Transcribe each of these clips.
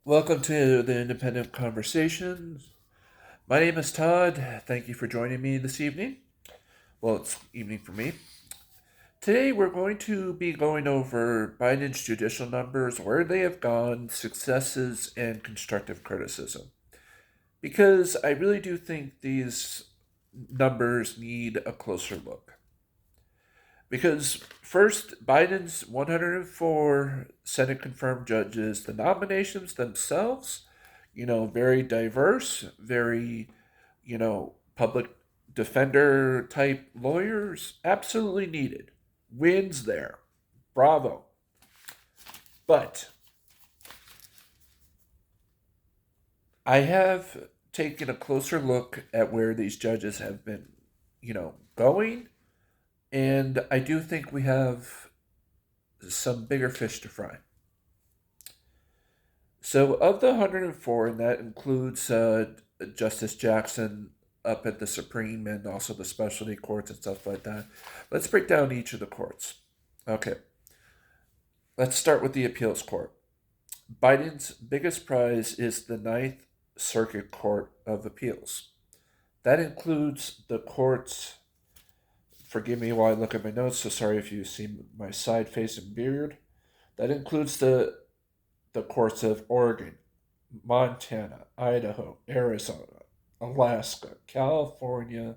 Welcome to the Independent Conversations. My name is Todd. Thank you for joining me this evening. Well, it's evening for me. Today we're going to be going over Biden's judicial numbers, where they have gone, successes, and constructive criticism. Because I really do think these numbers need a closer look. Because first, Biden's 104 Senate confirmed judges, the nominations themselves, very diverse, very, public defender type lawyers, absolutely needed. Wins there. Bravo. But I have taken a closer look at where these judges have been, going, and I do think we have some bigger fish to fry. So, of the 104, and that includes Justice Jackson up at the Supreme and also the specialty courts and stuff like that, let's break down each of the courts. Okay, let's start with the appeals court. Biden's biggest prize is the Ninth Circuit Court of Appeals. That includes the courts. Forgive me while I look at my notes, so sorry if you see my side face and beard. That includes the courts of Oregon, Montana, Idaho, Arizona, Alaska, California,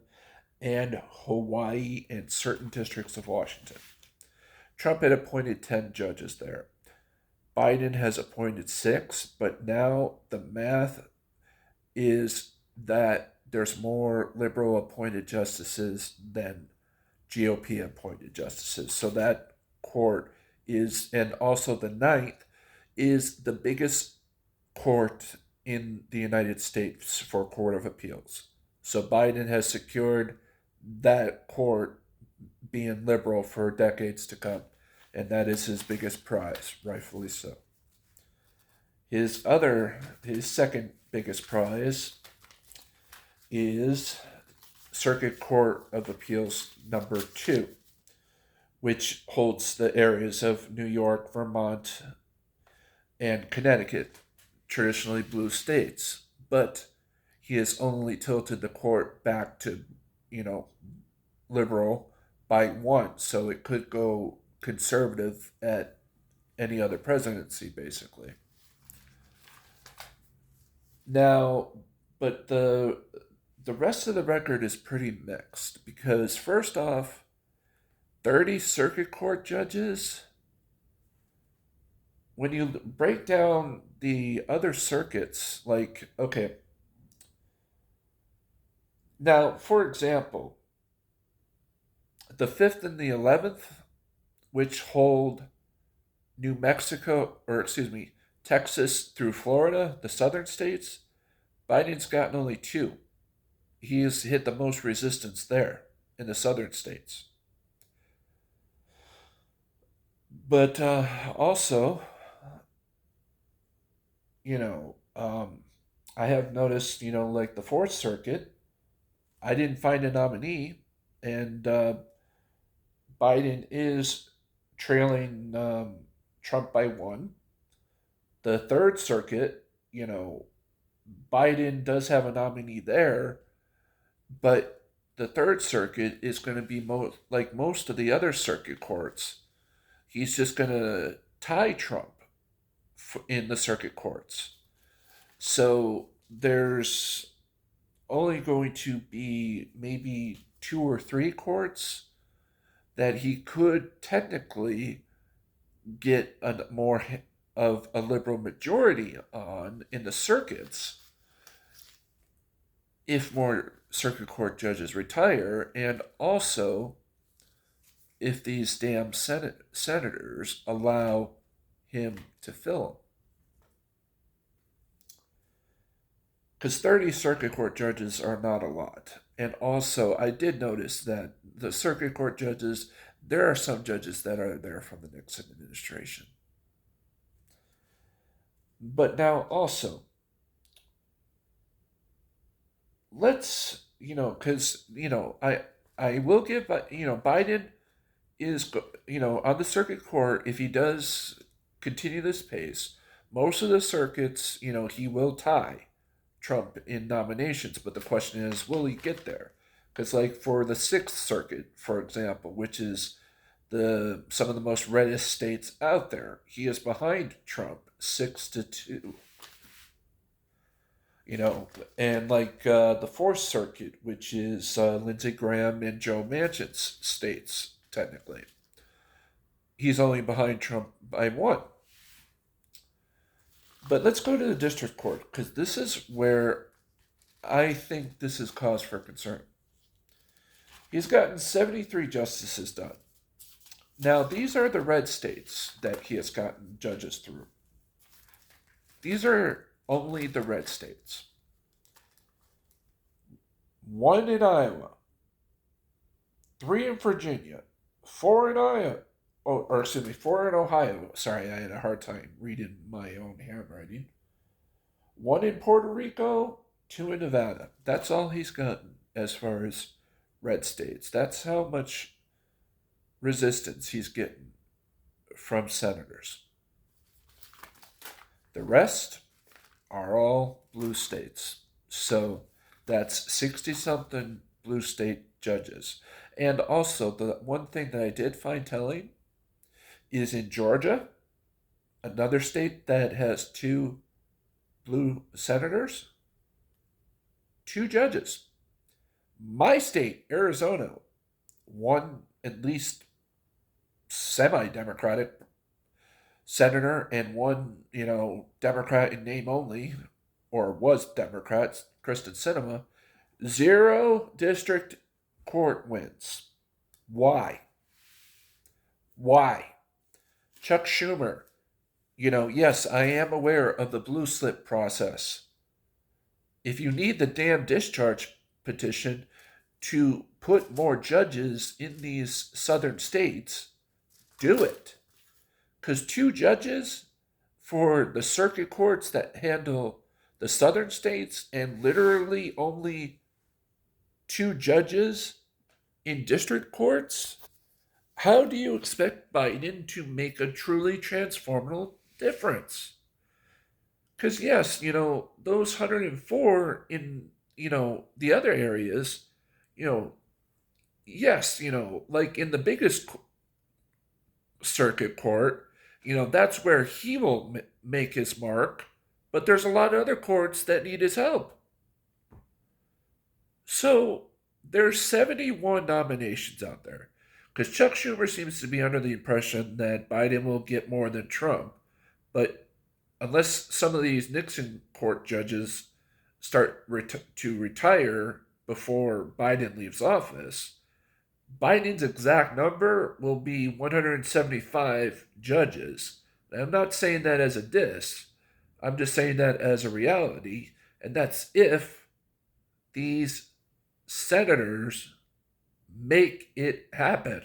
and Hawaii, and certain districts of Washington. Trump had appointed 10 judges there. Biden has appointed 6, but now the math is that there's more liberal appointed justices than GOP appointed justices. So that court is, and also the ninth, is the biggest court in the United States for Court of Appeals. So Biden has secured that court being liberal for decades to come, and that is his biggest prize, rightfully so. His second biggest prize is Circuit Court of Appeals number 2, which holds the areas of New York, Vermont, and Connecticut, traditionally blue states. But he has only tilted the court back to, liberal by 1, so it could go conservative at any other presidency, basically. Now, but the rest of the record is pretty mixed because first off, 30 circuit court judges, when you break down the other circuits, like, okay, now, for example, the 5th and the 11th, which hold New Mexico, or excuse me, Texas through Florida, the southern states, Biden's gotten only 2. He has hit the most resistance there in the southern states. But also, you know, um, I have noticed, like the Fourth Circuit, I didn't find a nominee, and Biden is trailing Trump by 1. The Third Circuit, Biden does have a nominee there, but the Third Circuit is going to be like most of the other circuit courts. He's just going to tie Trump in the circuit courts. So there's only going to be maybe 2 or 3 courts that he could technically get a more of a liberal majority on in the circuits if more circuit court judges retire, and also if these damn senators allow him to fill them. Because 30 circuit court judges are not a lot. And also, I did notice that the circuit court judges, there are some judges that are there from the Nixon administration. But now, also, let's, because, I will give, Biden is, on the circuit court, if he does continue this pace, Most of the circuits, he will tie Trump in nominations, but the question is, will he get there? Because, like, for the Sixth Circuit, for example, which is some of the most reddest states out there, he is behind Trump 6-2. And like the Fourth Circuit, which is Lindsey Graham and Joe Manchin's states, technically, he's only behind Trump by one. But let's go to the district court, because this is where I think this is cause for concern. He's gotten 73 justices done. Now, these are the red states that he has gotten judges through. These are only the red states. 1 in Iowa, 3 in Virginia, 4 in Iowa, 4 in Ohio. Sorry, I had a hard time reading my own handwriting. 1 in Puerto Rico, 2 in Nevada. That's all he's gotten as far as red states. That's how much resistance he's getting from senators. The rest are all blue states. So that's 60-something blue state judges. And also, the one thing that I did find telling is in Georgia, another state that has 2 blue senators, 2 judges. My state, Arizona, 1 at least semi-democratic senator and 1, Democrat in name only, or was Democrat, Kristen Sinema. 0 district court wins. Why? Chuck Schumer, yes, I am aware of the blue slip process. If you need the damn discharge petition to put more judges in these southern states, do it. Because 2 judges for the circuit courts that handle the southern states and literally only 2 judges in district courts, how do you expect Biden to make a truly transformational difference? Because, yes, those 104 in, the other areas, yes, like in the biggest circuit court, that's where he will make his mark. But there's a lot of other courts that need his help. So there's 71 nominations out there. Because Chuck Schumer seems to be under the impression that Biden will get more than Trump. But unless some of these Nixon court judges start to retire before Biden leaves office, Biden's exact number will be 175 judges. Now, I'm not saying that as a diss. I'm just saying that as a reality. And that's if these senators make it happen.